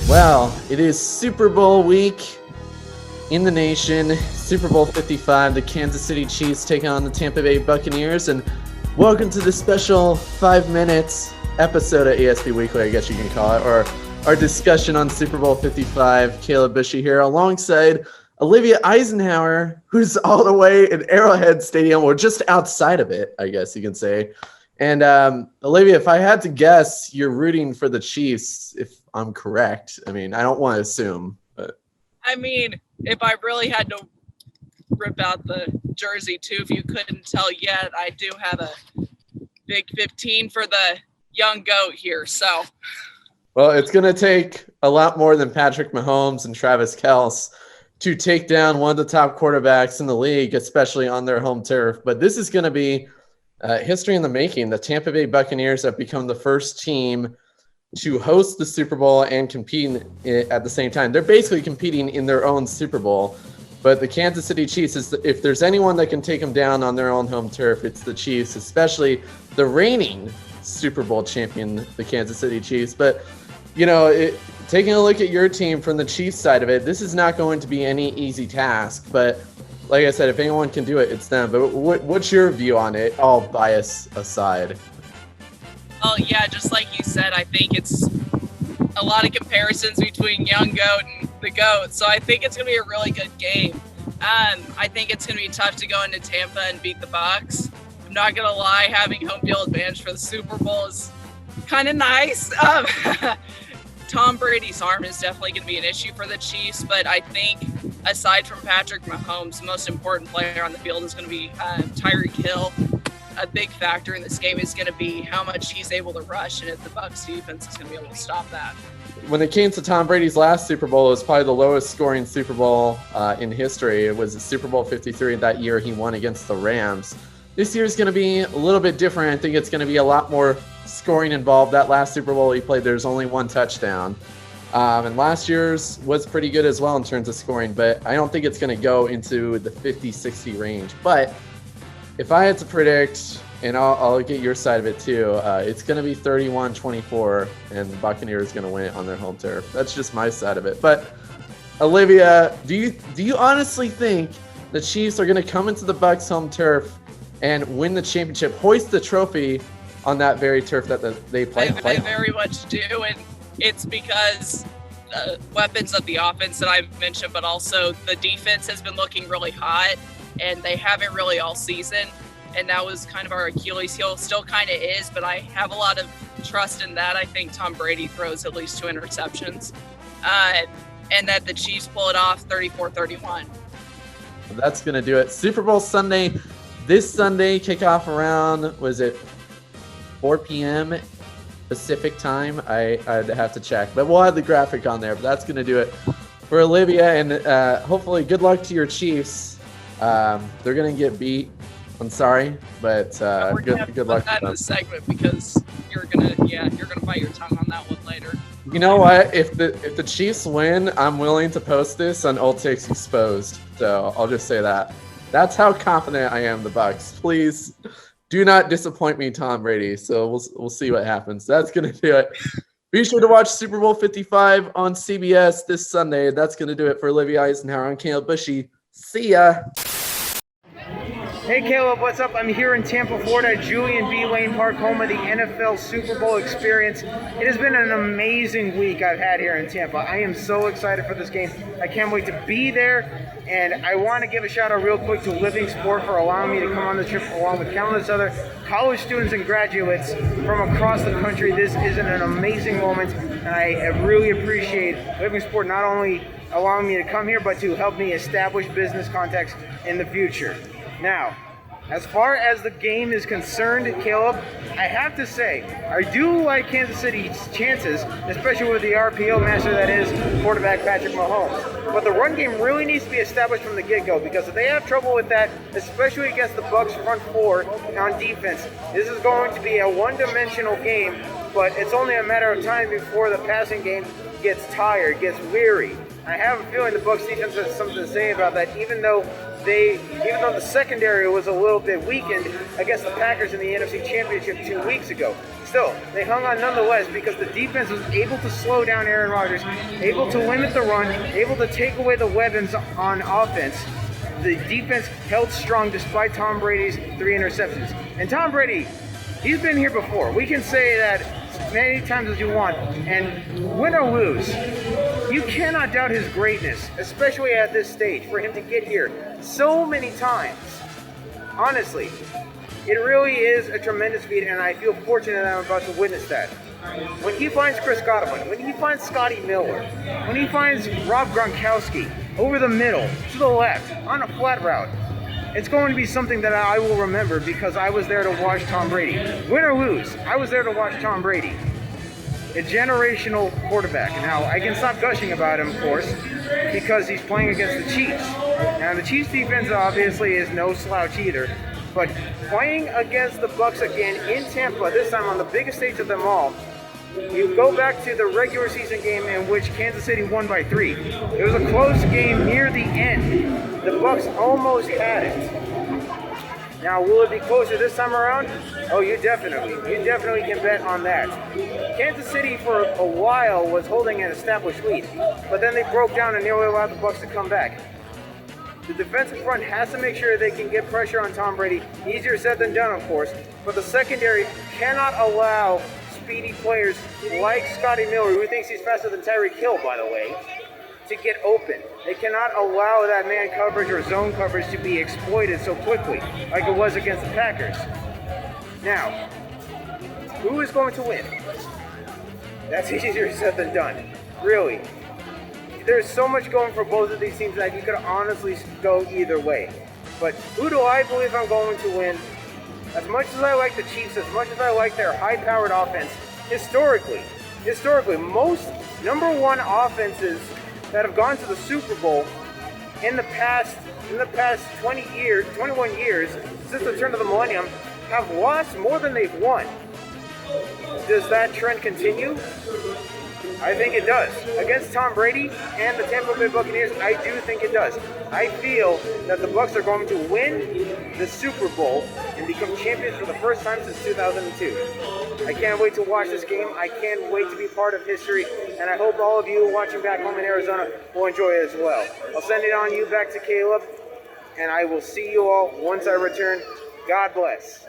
Well, it is Super Bowl week in the nation. Super Bowl 55, the Kansas City Chiefs taking on the Tampa Bay Buccaneers. And welcome to the special 5 minutes episode of ASB Weekly, I guess you can call it, or our discussion on Super Bowl 55. Caleb Bushy here alongside Olivia Eisenhower, who's all the way in Arrowhead Stadium, or just outside of it, I guess you can say. And Olivia, if I had to guess, you're rooting for the Chiefs, if I'm correct. I mean, I don't want to assume, but I mean, if I really had to rip out the jersey too, if you couldn't tell yet, I do have a big 15 for the young goat here. So, well, it's going to take a lot more than Patrick Mahomes and Travis Kelce to take down one of the top quarterbacks in the league, especially on their home turf. But this is going to be history in the making. The Tampa Bay Buccaneers have become the first team to host the Super Bowl and compete at the same time. They're basically competing in their own Super Bowl. But the Kansas City Chiefs, if there's anyone that can take them down on their own home turf, it's the Chiefs, especially the reigning Super Bowl champion, the Kansas City Chiefs. But, you know, taking a look at your team from the Chiefs side of it, this is not going to be any easy task. But like I said, if anyone can do it, it's them. But what's your view on it, all bias aside? oh yeah, just like you said, I think it's a lot of comparisons between young goat and the goat. So I think it's going to be a really good game. I think it's going to be tough to go into Tampa and beat the Bucs. I'm not going to lie, having home field advantage for the Super Bowl is kind of nice. Tom Brady's arm is definitely going to be an issue for the Chiefs, but I think aside from Patrick Mahomes, the most important player on the field is going to be Tyreek Hill. A big factor in this game is going to be how much he's able to rush, and if the Bucs defense is going to be able to stop that. When it came to Tom Brady's last Super Bowl, it was probably the lowest scoring Super Bowl in history. It was Super Bowl 53 that year he won against the Rams. This year is going to be a little bit different. I think it's going to be a lot more scoring involved. That last Super Bowl he played, there's only one touchdown. And last year's was pretty good as well in terms of scoring, but I don't think it's going to go into the 50-60 range. But if I had to predict, and I'll get your side of it too, it's going to be 31-24, and the Buccaneers going to win it on their home turf. That's just my side of it. But Olivia, do you honestly think the Chiefs are going to come into the Bucs home turf and win the championship, hoist the trophy on that very turf that they play? I very much do, and it's because the weapons of the offense that I mentioned, but also the defense has been looking really hot, and they haven't really all season. And that was kind of our Achilles heel, still kind of is, but I have a lot of trust in that. I think Tom Brady throws at least 2 interceptions, and that the Chiefs pull it off 34-31. That's going to do it. Super Bowl Sunday, this Sunday, kickoff around, was it 4 p.m. Pacific time? I'd have to check, but we'll have the graphic on there. But that's going to do it for Olivia, and hopefully good luck to your Chiefs. They're going to get beat. I'm sorry, but good luck that in the segment because you're gonna bite your tongue on that one later. You know what? If the Chiefs win, I'm willing to post this on Old Takes Exposed. So I'll just say that. That's how confident I am. The Bucs. Please do not disappoint me, Tom Brady. So we'll see what happens. That's gonna do it. Be sure to watch Super Bowl 55 on CBS this Sunday. That's gonna do it for Olivia Eisenhower. I'm Caleb Bushy. See ya. Hey Caleb, what's up? I'm here in Tampa, Florida at Julian B. Lane Park, home of the NFL Super Bowl experience. It has been an amazing week I've had here in Tampa. I am so excited for this game. I can't wait to be there. And I want to give a shout out real quick to Living Sport for allowing me to come on the trip along with countless other college students and graduates from across the country. This is an amazing moment, and I really appreciate Living Sport not only allowing me to come here, but to help me establish business contacts in the future. Now, as far as the game is concerned, Caleb, I have to say, I do like Kansas City's chances, especially with the RPO master that is quarterback Patrick Mahomes. But the run game really needs to be established from the get-go, because if they have trouble with that, especially against the Bucs front four on defense, this is going to be a one-dimensional game, but it's only a matter of time before the passing game gets tired, gets weary. I have a feeling the Bucs defense has something to say about that, even though the secondary was a little bit weakened against the Packers in the NFC Championship 2 weeks ago. Still, they hung on nonetheless because the defense was able to slow down Aaron Rodgers, able to limit the run, able to take away the weapons on offense. The defense held strong despite Tom Brady's 3 interceptions. And Tom Brady, he's been here before. We can say that many times as you want, and win or lose, you cannot doubt his greatness, especially at this stage, for him to get here so many times. Honestly, it really is a tremendous feat, and I feel fortunate that I'm about to witness that. When he finds Chris Godwin, when he finds Scotty Miller, when he finds Rob Gronkowski over the middle, to the left, on a flat route, it's going to be something that I will remember because I was there to watch Tom Brady. Win or lose, I was there to watch Tom Brady. A generational quarterback. Now, I can stop gushing about him, of course, because he's playing against the Chiefs. Now, the Chiefs defense obviously is no slouch either, but playing against the Bucs again in Tampa, this time on the biggest stage of them all, you go back to the regular season game in which Kansas City won by 3. It was a close game near the end. The Bucs almost had it. Now, will it be closer this time around? Oh, you definitely can bet on that. Kansas City for a while was holding an established lead, but then they broke down and nearly allowed the Bucs to come back. The defensive front has to make sure they can get pressure on Tom Brady. Easier said than done, of course, but the secondary cannot allow speedy players like Scotty Miller, who thinks he's faster than Tyreek Hill, by the way, to get open. They cannot allow that man coverage or zone coverage to be exploited so quickly, like it was against the Packers. Now, who is going to win? That's easier said than done. Really. There's so much going for both of these teams that you could honestly go either way. But who do I believe I'm going to win? As much as I like the Chiefs, as much as I like their high-powered offense, historically, most number one offenses that have gone to the Super Bowl in the past 21 years, since the turn of the millennium, have lost more than they've won. Does that trend continue? I think it does. Against Tom Brady and the Tampa Bay Buccaneers, I do think it does. I feel that the Bucs are going to win the Super Bowl and become champions for the first time since 2002. I can't wait to watch this game. I can't wait to be part of history, and I hope all of you watching back home in Arizona will enjoy it as well. I'll send it on you back to Caleb, and I will see you all once I return. God bless.